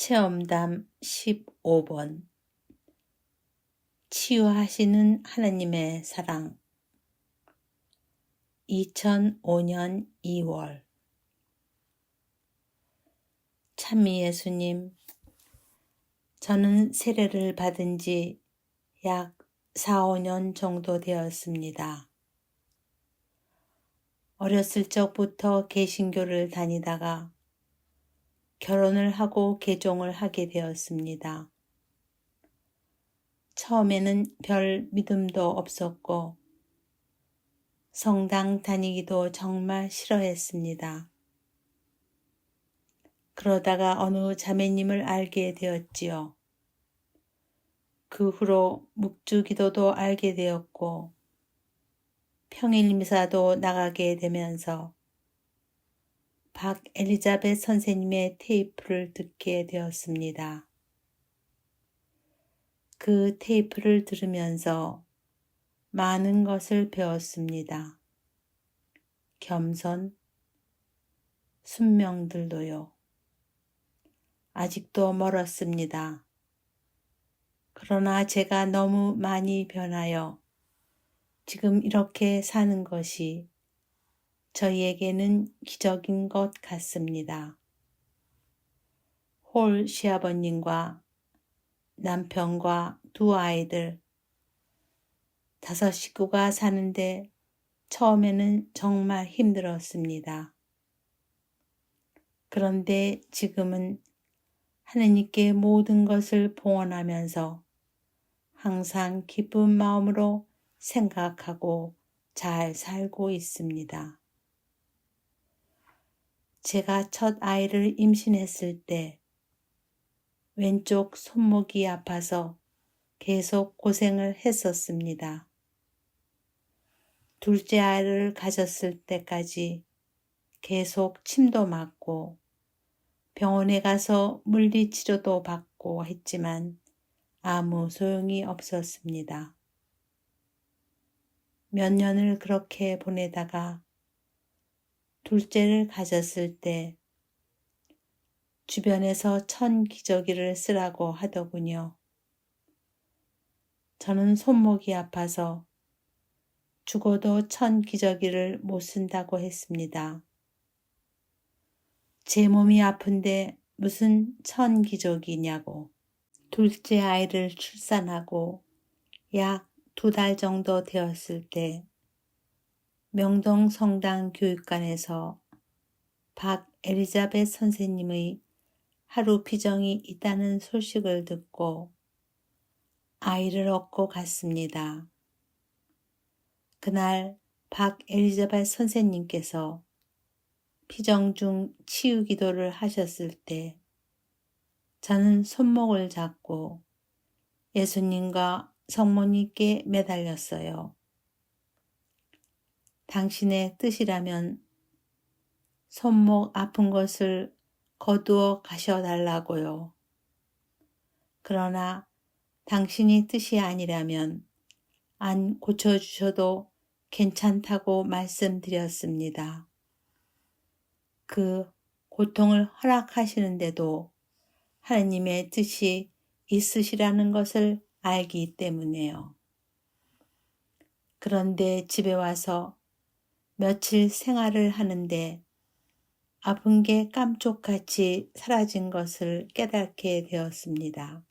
체험담 15번 치유하시는 하나님의 사랑 2005년 2월 찬미 예수님, 저는 세례를 받은 지 약 4, 5년 정도 되었습니다. 어렸을 적부터 개신교를 다니다가 결혼을 하고 개종을 하게 되었습니다. 처음에는 별 믿음도 없었고 성당 다니기도 정말 싫어했습니다. 그러다가 어느 자매님을 알게 되었지요. 그 후로 묵주기도도 알게 되었고 평일 미사도 나가게 되면서 박엘리자벳 선생님의 테이프를 듣게 되었습니다. 그 테이프를 들으면서 많은 것을 배웠습니다. 겸손, 순명들도요. 아직도 멀었습니다. 그러나 제가 너무 많이 변하여 지금 이렇게 사는 것이 저희에게는 기적인 것 같습니다. 홀 시아버님과 남편과 두 아이들, 5 식구가 사는데 처음에는 정말 힘들었습니다. 그런데 지금은 하느님께 모든 것을 봉헌하면서 항상 기쁜 마음으로 생각하고 잘 살고 있습니다. 제가 첫 아이를 임신했을 때 왼쪽 손목이 아파서 계속 고생을 했었습니다. 둘째 아이를 가졌을 때까지 계속 침도 맞고 병원에 가서 물리치료도 받고 했지만 아무 소용이 없었습니다. 몇 년을 그렇게 보내다가 둘째를 가졌을 때 주변에서 천기저귀를 쓰라고 하더군요. 저는 손목이 아파서 죽어도 천기저귀를 못 쓴다고 했습니다. 제 몸이 아픈데 무슨 천기저귀냐고. 둘째 아이를 출산하고 약 2달 정도 되었을 때 명동 성당 교육관에서 박엘리자벳 선생님의 하루 피정이 있다는 소식을 듣고 아이를 얻고 갔습니다. 그날 박엘리자벳 선생님께서 피정 중 치유 기도를 하셨을 때 저는 손목을 잡고 예수님과 성모님께 매달렸어요. 당신의 뜻이라면 손목 아픈 것을 거두어 가셔달라고요. 그러나 당신이 뜻이 아니라면 안 고쳐주셔도 괜찮다고 말씀드렸습니다. 그 고통을 허락하시는데도 하나님의 뜻이 있으시라는 것을 알기 때문에요. 그런데 집에 와서 며칠 생활을 하는데 아픈 게 깜짝같이 사라진 것을 깨닫게 되었습니다.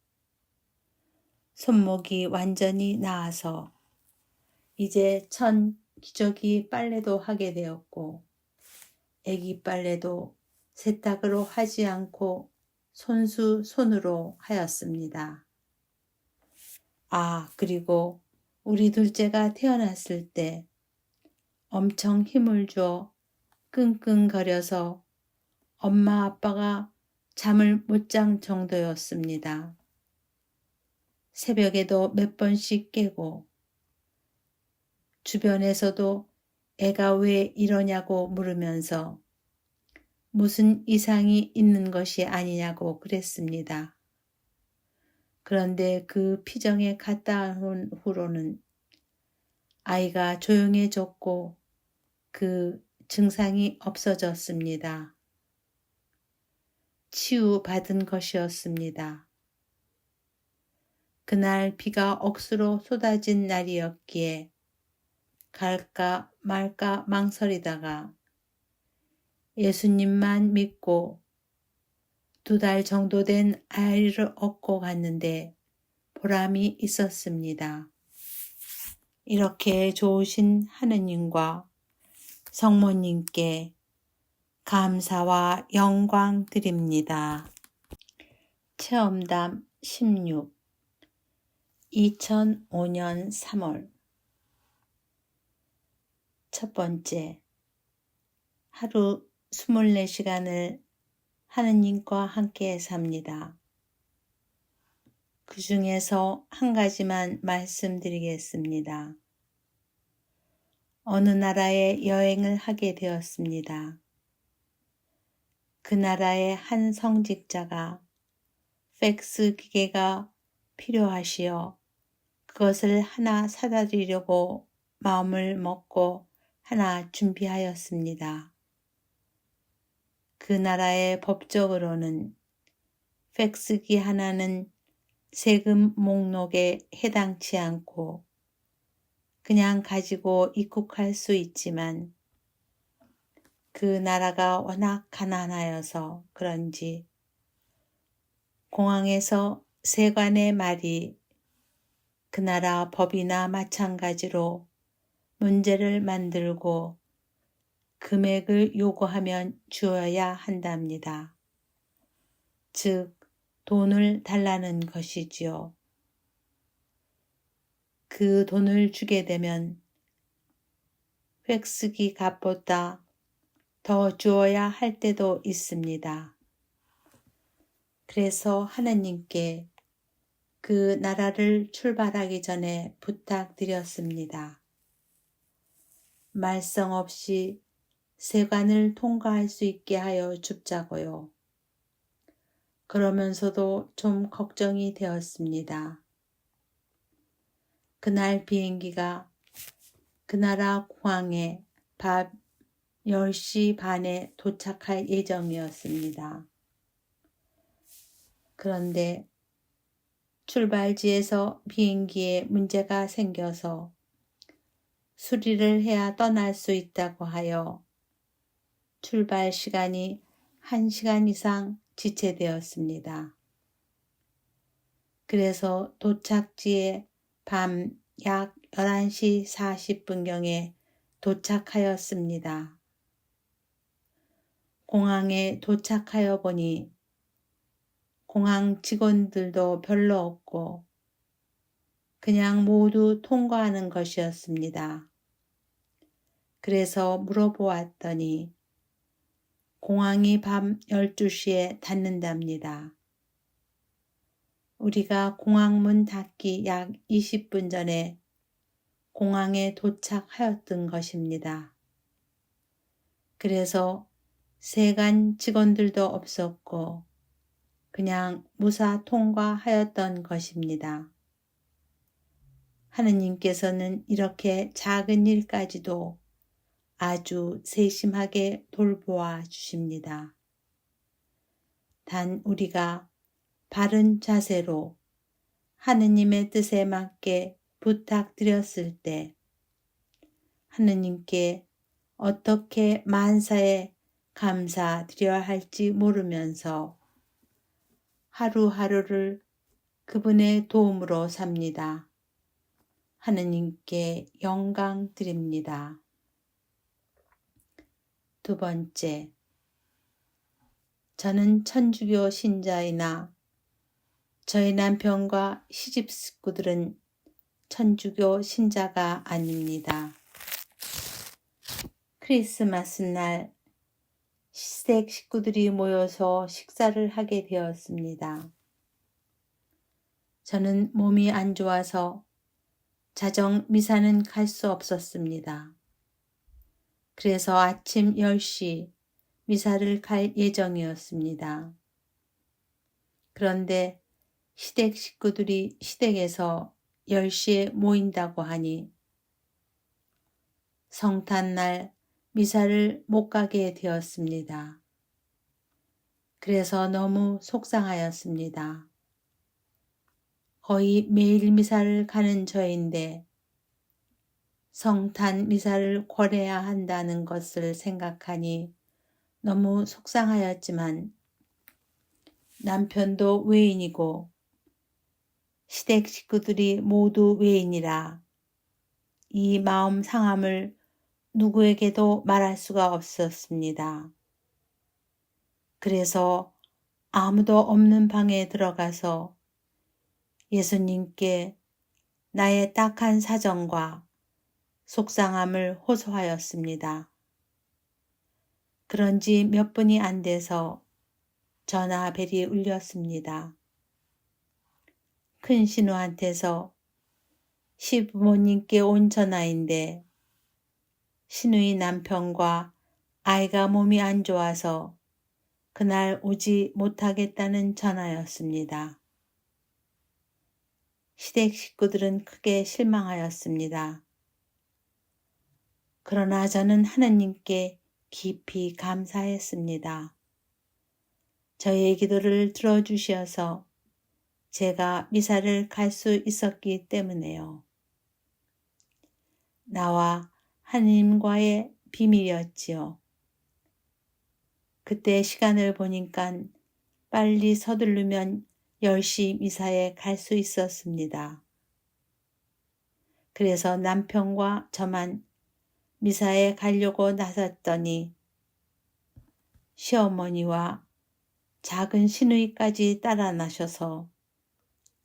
손목이 완전히 나아서 이제 천기저귀 빨래도 하게 되었고 애기 빨래도 세탁으로 하지 않고 손으로 하였습니다. 그리고 우리 둘째가 태어났을 때 엄청 힘을 줘 끙끙거려서 엄마 아빠가 잠을 못 잔 정도였습니다. 새벽에도 몇 번씩 깨고 주변에서도 애가 왜 이러냐고 물으면서 무슨 이상이 있는 것이 아니냐고 그랬습니다. 그런데 그 피정에 갔다 온 후로는 아이가 조용해졌고 그 증상이 없어졌습니다. 치유받은 것이었습니다. 그날 비가 억수로 쏟아진 날이었기에 갈까 말까 망설이다가 예수님만 믿고 2달 정도 된 아이를 얻고 갔는데 보람이 있었습니다. 이렇게 좋으신 하느님과 성모님께 감사와 영광 드립니다. 체험담 16 2005년 3월 첫 번째, 하루 24시간을 하느님과 함께 삽니다. 그 중에서 한 가지만 말씀드리겠습니다. 어느 나라에 여행을 하게 되었습니다. 그 나라의 한 성직자가 팩스 기계가 필요하시어 그것을 하나 사다 드리려고 마음을 먹고 하나 준비하였습니다. 그 나라의 법적으로는 팩스기 하나는 세금 목록에 해당치 않고 그냥 가지고 입국할 수 있지만 그 나라가 워낙 가난하여서 그런지 공항에서 세관의 말이 그 나라 법이나 마찬가지로 문제를 만들고 금액을 요구하면 주어야 한답니다. 즉, 돈을 달라는 것이지요. 그 돈을 주게 되면 팩스기 값보다 더 주어야 할 때도 있습니다. 그래서 하나님께 그 나라를 출발하기 전에 부탁드렸습니다. 말썽 없이 세관을 통과할 수 있게 하여 줍자고요. 그러면서도 좀 걱정이 되었습니다. 그날 비행기가 그 나라 공항에 밤 10시 반에 도착할 예정이었습니다. 그런데 출발지에서 비행기에 문제가 생겨서 수리를 해야 떠날 수 있다고 하여 출발 시간이 1시간 이상 지체되었습니다. 그래서 도착지에 밤 약 11시 40분경에 도착하였습니다. 공항에 도착하여 보니 공항 직원들도 별로 없고 그냥 모두 통과하는 것이었습니다. 그래서 물어보았더니 공항이 밤 12시에 닫는답니다. 우리가 공항문 닫기 약 20분 전에 공항에 도착하였던 것입니다. 그래서 세관 직원들도 없었고 그냥 무사 통과하였던 것입니다. 하느님께서는 이렇게 작은 일까지도 아주 세심하게 돌보아 주십니다. 단 우리가 바른 자세로 하느님의 뜻에 맞게 부탁드렸을 때 하느님께 어떻게 만사에 감사드려야 할지 모르면서 하루하루를 그분의 도움으로 삽니다. 하느님께 영광 드립니다. 두 번째, 저는 천주교 신자이나 저희 남편과 시집 식구들은 천주교 신자가 아닙니다. 크리스마스 날 시댁 식구들이 모여서 식사를 하게 되었습니다. 저는 몸이 안 좋아서 자정 미사는 갈 수 없었습니다. 그래서 아침 10시 미사를 갈 예정이었습니다. 그런데 시댁 식구들이 시댁에서 10시에 모인다고 하니 성탄날 미사를 못 가게 되었습니다. 그래서 너무 속상하였습니다. 거의 매일 미사를 가는 저인데 성탄 미사를 권해야 한다는 것을 생각하니 너무 속상하였지만 남편도 외인이고 시댁 식구들이 모두 외인이라 이 마음 상함을 누구에게도 말할 수가 없었습니다. 그래서 아무도 없는 방에 들어가서 예수님께 나의 딱한 사정과 속상함을 호소하였습니다. 그런지 몇 분이 안 돼서 전화벨이 울렸습니다. 큰 신우한테서 시부모님께 온 전화인데 신우의 남편과 아이가 몸이 안 좋아서 그날 오지 못하겠다는 전화였습니다. 시댁 식구들은 크게 실망하였습니다. 그러나 저는 하느님께 깊이 감사했습니다. 저의 기도를 들어주셔서 제가 미사를 갈 수 있었기 때문에요. 나와 하느님과의 비밀이었지요. 그때 시간을 보니까 빨리 서두르면 10시 미사에 갈 수 있었습니다. 그래서 남편과 저만 미사에 가려고 나섰더니 시어머니와 작은 시누이까지 따라 나셔서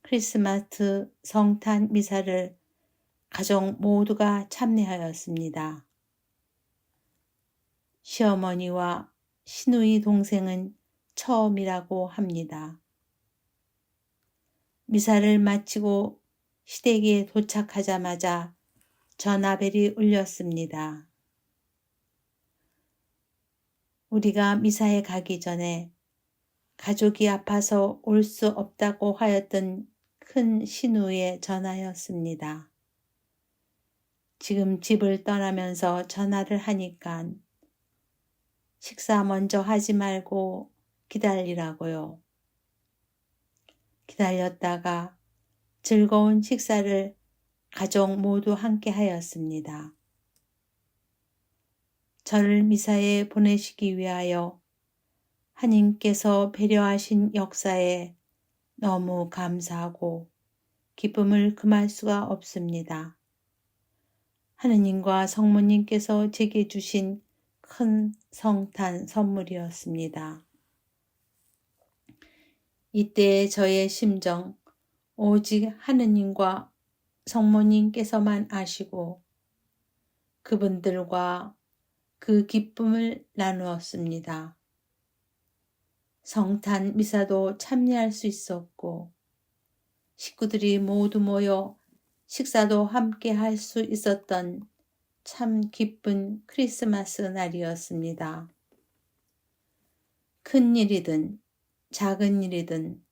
크리스마스 성탄 미사를 가족 모두가 참여하였습니다. 시어머니와 시누이 동생은 처음이라고 합니다. 미사를 마치고 시댁에 도착하자마자 전화벨이 울렸습니다. 우리가 미사에 가기 전에 가족이 아파서 올 수 없다고 하였던 큰 시누의 전화였습니다. 지금 집을 떠나면서 전화를 하니까 식사 먼저 하지 말고 기다리라고요. 기다렸다가 즐거운 식사를 가족 모두 함께 하였습니다. 저를 미사에 보내시기 위하여 하나님께서 배려하신 역사에 너무 감사하고 기쁨을 금할 수가 없습니다. 하느님과 성모님께서 제게 주신 큰 성탄 선물이었습니다. 이때 저의 심정 오직 하느님과 성모님께서만 아시고 그분들과 그 기쁨을 나누었습니다. 성탄 미사도 참여할 수 있었고 식구들이 모두 모여 식사도 함께 할 수 있었던 참 기쁜 크리스마스 날이었습니다. 큰 일이든 작은 일이든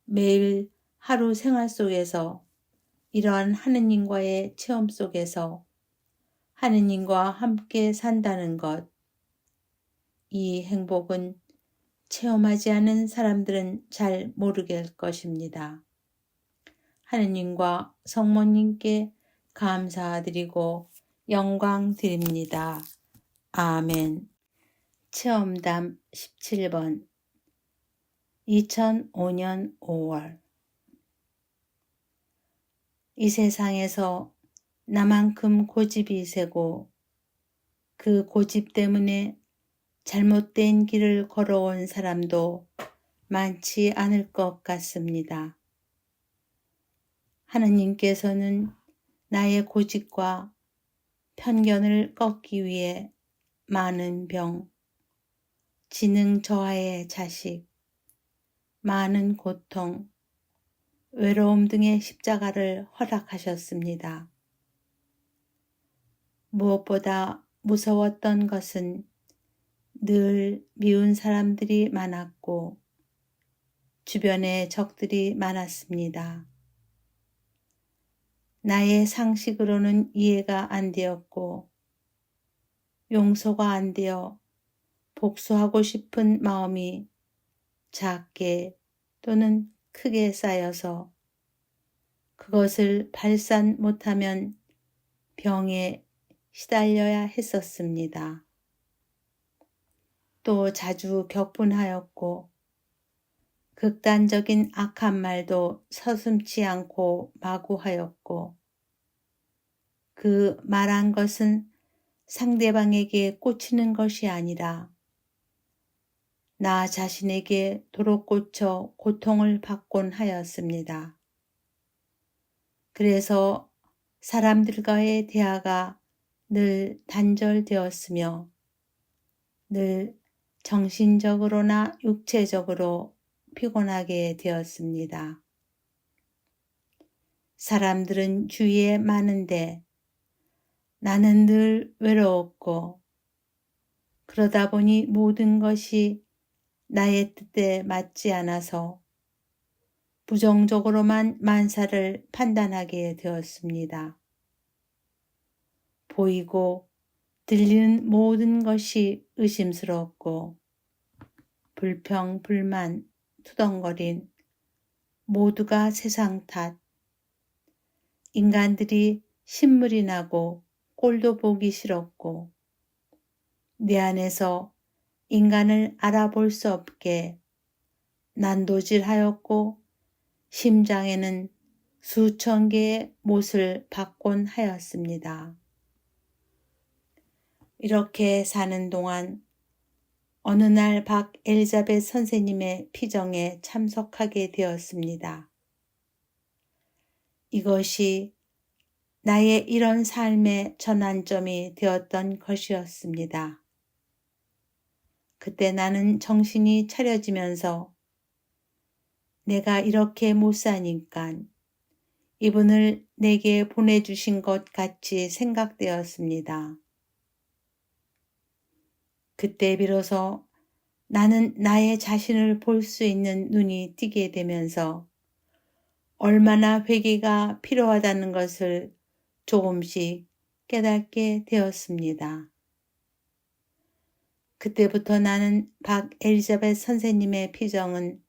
매일 하루 생활 속에서 이러한 하느님과의 체험 속에서 하느님과 함께 산다는 것, 이 행복은 체험하지 않은 사람들은 잘 모르겠을 것입니다. 하느님과 성모님께 감사드리고 영광 드립니다. 아멘. 체험담 17번 2005년 5월 이 세상에서 나만큼 고집이 세고 그 고집 때문에 잘못된 길을 걸어온 사람도 많지 않을 것 같습니다. 하느님께서는 나의 고집과 편견을 꺾기 위해 많은 병, 지능 저하의 자식, 많은 고통, 외로움 등의 십자가를 허락하셨습니다. 무엇보다 무서웠던 것은 늘 미운 사람들이 많았고 주변에 적들이 많았습니다. 나의 상식으로는 이해가 안 되었고 용서가 안 되어 복수하고 싶은 마음이 작게 또는 크게 쌓여서 그것을 발산 못하면 병에 시달려야 했었습니다. 또 자주 격분하였고 극단적인 악한 말도 서슴지 않고 마구하였고 그 말한 것은 상대방에게 꽂히는 것이 아니라 나 자신에게 도로 꽂혀 고통을 받곤 하였습니다. 그래서 사람들과의 대화가 늘 단절되었으며 늘 정신적으로나 육체적으로 피곤하게 되었습니다. 사람들은 주위에 많은데 나는 늘 외로웠고 그러다 보니 모든 것이 나의 뜻에 맞지 않아서 부정적으로만 만사를 판단하게 되었습니다. 보이고 들리는 모든 것이 의심스럽고 불평, 불만, 투덜거린 모두가 세상 탓, 인간들이 신물이 나고 꼴도 보기 싫었고 내 안에서 인간을 알아볼 수 없게 난도질하였고 심장에는 수천 개의 못을 박곤 하였습니다. 이렇게 사는 동안 어느 날 박 엘리자벳 선생님의 피정에 참석하게 되었습니다. 이것이 나의 이런 삶의 전환점이 되었던 것이었습니다. 그때 나는 정신이 차려지면서 내가 이렇게 못 사니까 이분을 내게 보내주신 것 같이 생각되었습니다. 그때 비로소 나는 나의 자신을 볼 수 있는 눈이 띄게 되면서 얼마나 회개가 필요하다는 것을 조금씩 깨닫게 되었습니다. 그때부터 나는 박 엘리자벳 선생님의 피정은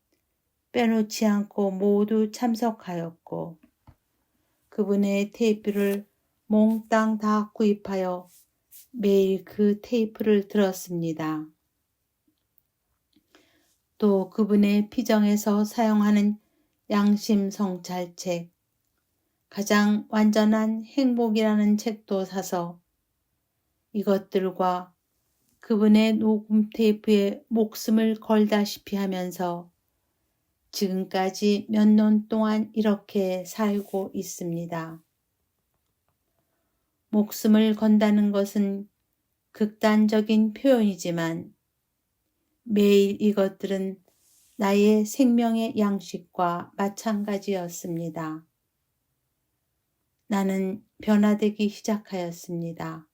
빼놓지 않고 모두 참석하였고 그분의 테이프를 몽땅 다 구입하여 매일 그 테이프를 들었습니다. 또 그분의 피정에서 사용하는 양심 성찰책, 가장 완전한 행복이라는 책도 사서 이것들과 그분의 녹음 테이프에 목숨을 걸다시피 하면서 지금까지 몇 년 동안 이렇게 살고 있습니다. 목숨을 건다는 것은 극단적인 표현이지만 매일 이것들은 나의 생명의 양식과 마찬가지였습니다. 나는 변화되기 시작하였습니다.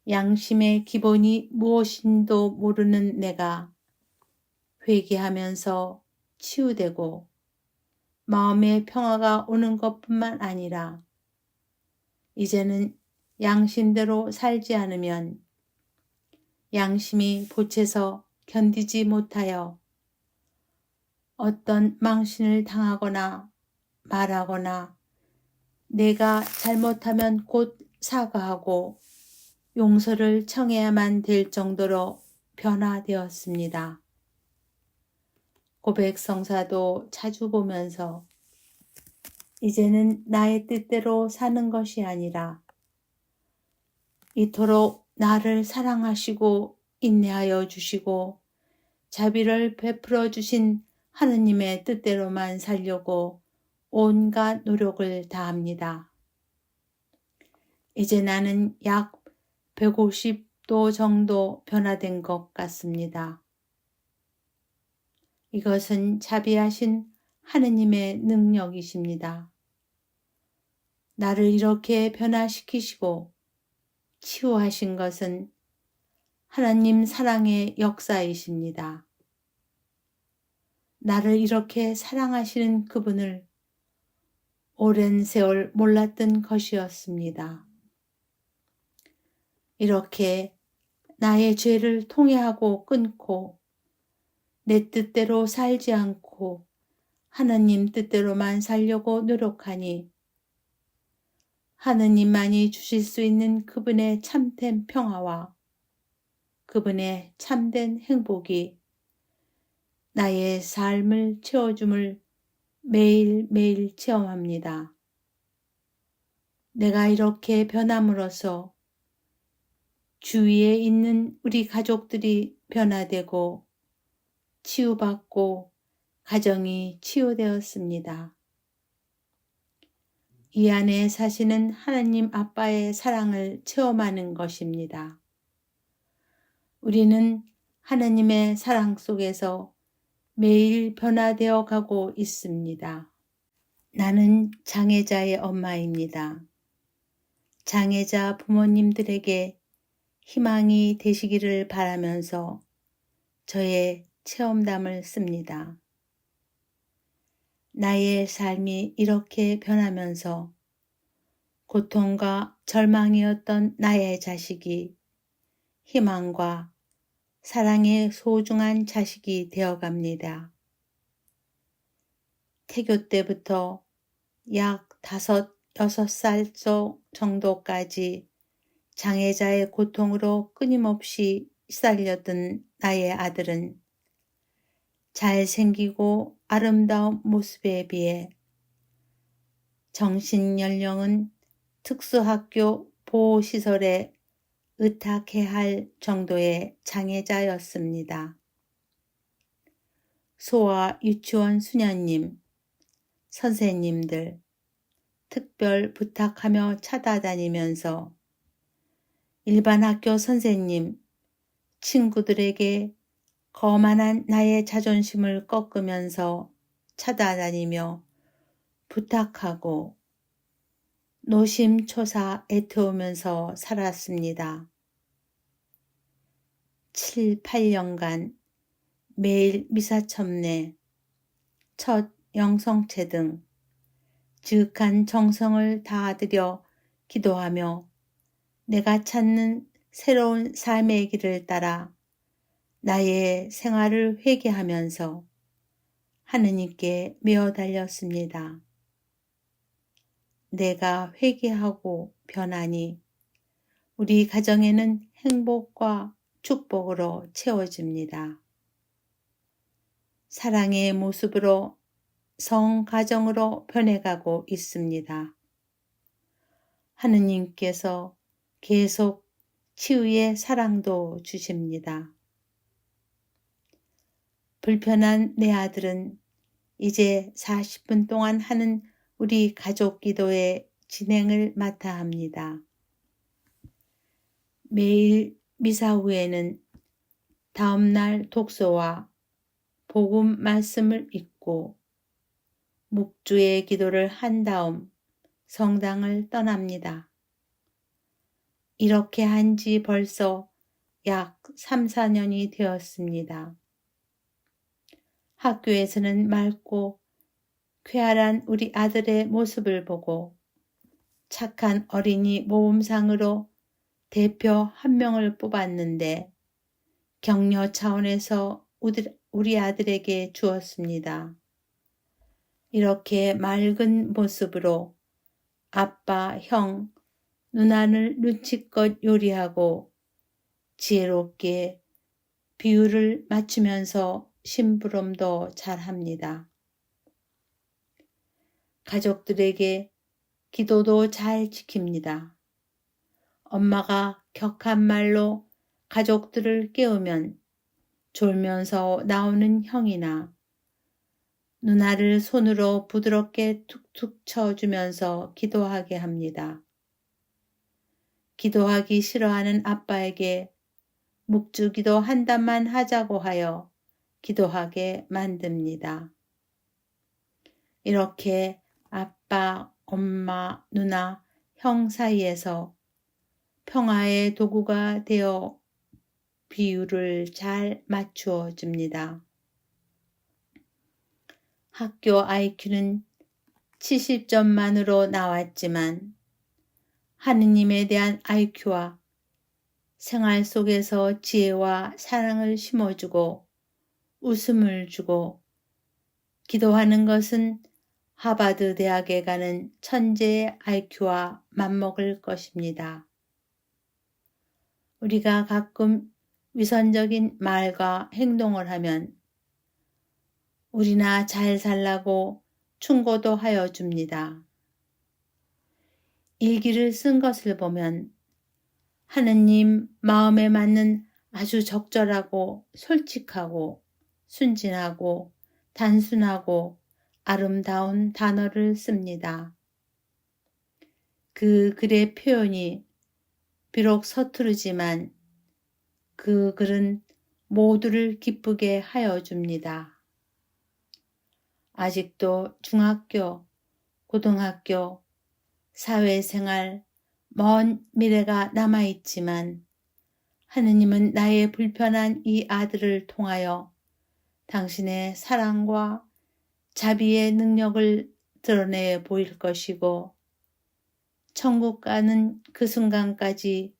양심의 기본이 무엇인도 모르는 내가 회개하면서 치유되고 마음의 평화가 오는 것뿐만 아니라 이제는 양심대로 살지 않으면 양심이 보채서 견디지 못하여 어떤 망신을 당하거나 말하거나 내가 잘못하면 곧 사과하고 용서를 청해야만 될 정도로 변화되었습니다. 고백성사도 자주 보면서 이제는 나의 뜻대로 사는 것이 아니라 이토록 나를 사랑하시고 인내하여 주시고 자비를 베풀어 주신 하느님의 뜻대로만 살려고 온갖 노력을 다합니다. 이제 나는 약 150도 정도 변화된 것 같습니다. 이것은 자비하신 하느님의 능력이십니다. 나를 이렇게 변화시키시고 치유하신 것은 하나님 사랑의 역사이십니다. 나를 이렇게 사랑하시는 그분을 오랜 세월 몰랐던 것이었습니다. 이렇게 나의 죄를 통회하고 끊고 내 뜻대로 살지 않고 하느님 뜻대로만 살려고 노력하니 하느님만이 주실 수 있는 그분의 참된 평화와 그분의 참된 행복이 나의 삶을 채워줌을 매일매일 체험합니다. 내가 이렇게 변함으로써 주위에 있는 우리 가족들이 변화되고 치유받고 가정이 치유되었습니다. 이 안에 사시는 하나님 아빠의 사랑을 체험하는 것입니다. 우리는 하나님의 사랑 속에서 매일 변화되어 가고 있습니다. 나는 장애자의 엄마입니다. 장애자 부모님들에게 희망이 되시기를 바라면서 저의 체험담을 씁니다. 나의 삶이 이렇게 변하면서 고통과 절망이었던 나의 자식이 희망과 사랑의 소중한 자식이 되어갑니다. 태교 때부터 약 5, 6살 정도까지 장애자의 고통으로 끊임없이 시달렸던 나의 아들은 잘생기고 아름다운 모습에 비해 정신연령은 특수학교 보호시설에 의탁해야 할 정도의 장애자였습니다. 소아 유치원 수녀님, 선생님들, 특별 부탁하며 찾아다니면서 일반 학교 선생님, 친구들에게 거만한 나의 자존심을 꺾으면서 찾아다니며 부탁하고 노심초사 애태우면서 살았습니다. 7, 8년간 매일 미사첨례, 첫 영성체 등 지극한 정성을 다하들여 기도하며 내가 찾는 새로운 삶의 길을 따라 나의 생활을 회개하면서 하느님께 메어 달렸습니다. 내가 회개하고 변하니 우리 가정에는 행복과 축복으로 채워집니다. 사랑의 모습으로 성가정으로 변해가고 있습니다. 하느님께서 계속 치유의 사랑도 주십니다. 불편한 내 아들은 이제 40분 동안 하는 우리 가족 기도의 진행을 맡아 합니다. 매일 미사 후에는 다음날 독서와 복음 말씀을 읽고 묵주의 기도를 한 다음 성당을 떠납니다. 이렇게 한 지 벌써 약 3, 4년이 되었습니다. 학교에서는 맑고 쾌활한 우리 아들의 모습을 보고 착한 어린이 모범상으로 대표 1명을 뽑았는데 격려 차원에서 우리 아들에게 주었습니다. 이렇게 맑은 모습으로 아빠, 형, 누나를 눈치껏 요리하고 지혜롭게 비율을 맞추면서 심부름도 잘합니다. 가족들에게 기도도 잘 지킵니다. 엄마가 격한 말로 가족들을 깨우면 졸면서 나오는 형이나 누나를 손으로 부드럽게 툭툭 쳐주면서 기도하게 합니다. 기도하기 싫어하는 아빠에게 묵주기도 한 단만 하자고 하여 기도하게 만듭니다. 이렇게 아빠, 엄마, 누나, 형 사이에서 평화의 도구가 되어 비율을 잘 맞추어 줍니다. 학교 IQ는 70점만으로 나왔지만 하느님에 대한 IQ와 생활 속에서 지혜와 사랑을 심어주고 웃음을 주고 기도하는 것은 하버드 대학에 가는 천재의 IQ와 맞먹을 것입니다. 우리가 가끔 위선적인 말과 행동을 하면 우리나 잘 살라고 충고도 하여 줍니다. 일기를 쓴 것을 보면 하느님 마음에 맞는 아주 적절하고 솔직하고 순진하고 단순하고 아름다운 단어를 씁니다. 그 글의 표현이 비록 서투르지만 그 글은 모두를 기쁘게 하여 줍니다. 아직도 중학교, 고등학교, 사회생활, 먼 미래가 남아있지만 하느님은 나의 불편한 이 아들을 통하여 당신의 사랑과 자비의 능력을 드러내 보일 것이고 천국 가는 그 순간까지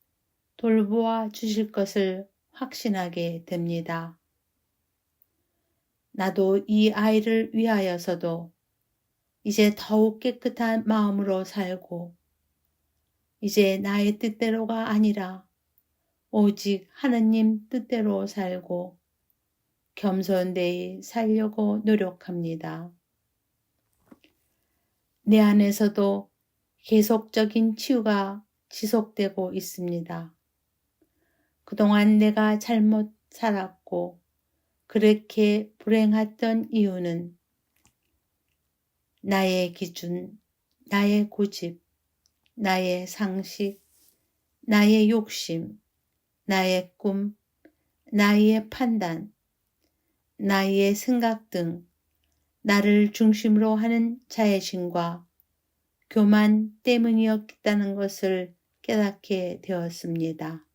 돌보아 주실 것을 확신하게 됩니다. 나도 이 아이를 위하여서도 이제 더욱 깨끗한 마음으로 살고 이제 나의 뜻대로가 아니라 오직 하느님 뜻대로 살고 겸손되이 살려고 노력합니다. 내 안에서도 계속적인 치유가 지속되고 있습니다. 그동안 내가 잘못 살았고 그렇게 불행했던 이유는 나의 기준, 나의 고집, 나의 상식, 나의 욕심, 나의 꿈, 나의 판단, 나의 생각 등 나를 중심으로 하는 자애심과 교만 때문이었다는 것을 깨닫게 되었습니다.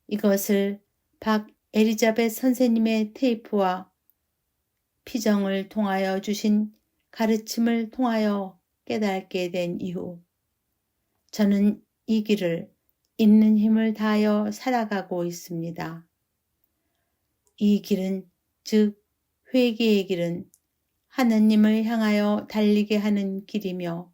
이것을 박 에리자벳 선생님의 테이프와 피정을 통하여 주신 가르침을 통하여 깨닫게 된 이후 저는 이 길을 있는 힘을 다하여 살아가고 있습니다. 이 길은 즉 회개의 길은 하느님을 향하여 달리게 하는 길이며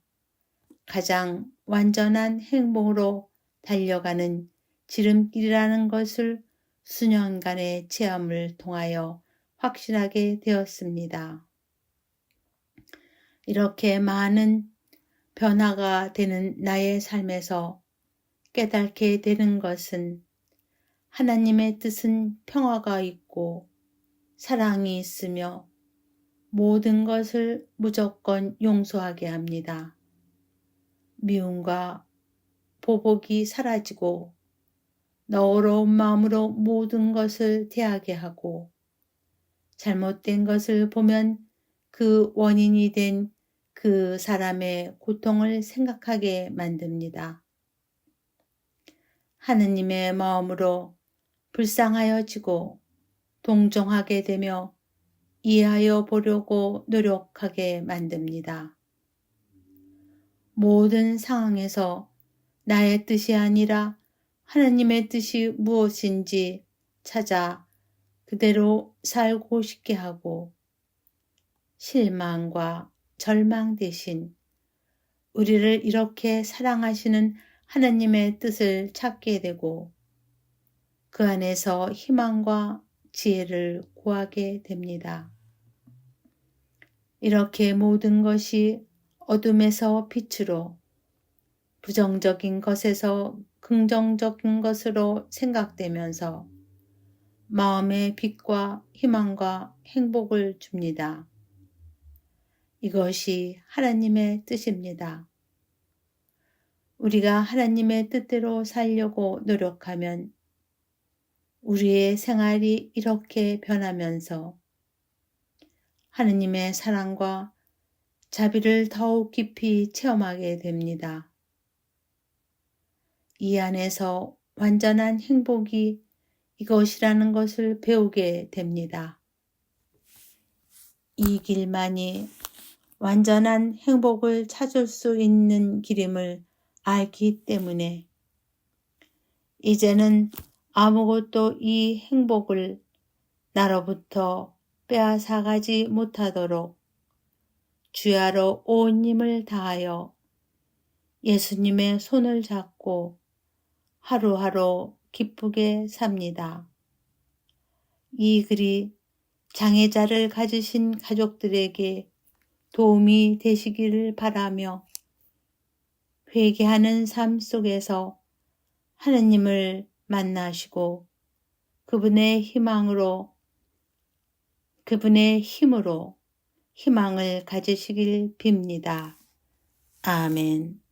가장 완전한 행복으로 달려가는 지름길이라는 것을 수년간의 체험을 통하여 확신하게 되었습니다. 이렇게 많은 변화가 되는 나의 삶에서 깨닫게 되는 것은 하나님의 뜻은 평화가 있고 사랑이 있으며 모든 것을 무조건 용서하게 합니다. 미움과 보복이 사라지고 너그러운 마음으로 모든 것을 대하게 하고 잘못된 것을 보면 그 원인이 된 그 사람의 고통을 생각하게 만듭니다. 하느님의 마음으로 불쌍하여지고 동정하게 되며 이해하여 보려고 노력하게 만듭니다. 모든 상황에서 나의 뜻이 아니라 하느님의 뜻이 무엇인지 찾아 그대로 살고 싶게 하고 실망과 절망 대신 우리를 이렇게 사랑하시는 하느님의 뜻을 찾게 되고 그 안에서 희망과 지혜를 구하게 됩니다. 이렇게 모든 것이 어둠에서 빛으로 부정적인 것에서 긍정적인 것으로 생각되면서 마음의 빛과 희망과 행복을 줍니다. 이것이 하나님의 뜻입니다. 우리가 하나님의 뜻대로 살려고 노력하면 우리의 생활이 이렇게 변하면서 하느님의 사랑과 자비를 더욱 깊이 체험하게 됩니다. 이 안에서 완전한 행복이 이것이라는 것을 배우게 됩니다. 이 길만이 완전한 행복을 찾을 수 있는 길임을 알기 때문에 이제는 아무것도 이 행복을 나로부터 빼앗아가지 못하도록 주야로 온 힘을 다하여 예수님의 손을 잡고 하루하루 기쁘게 삽니다. 이 글이 장애자를 가지신 가족들에게 도움이 되시기를 바라며 회개하는 삶 속에서 하느님을 만나시고 그분의 힘으로 희망을 가지시길 빕니다. 아멘.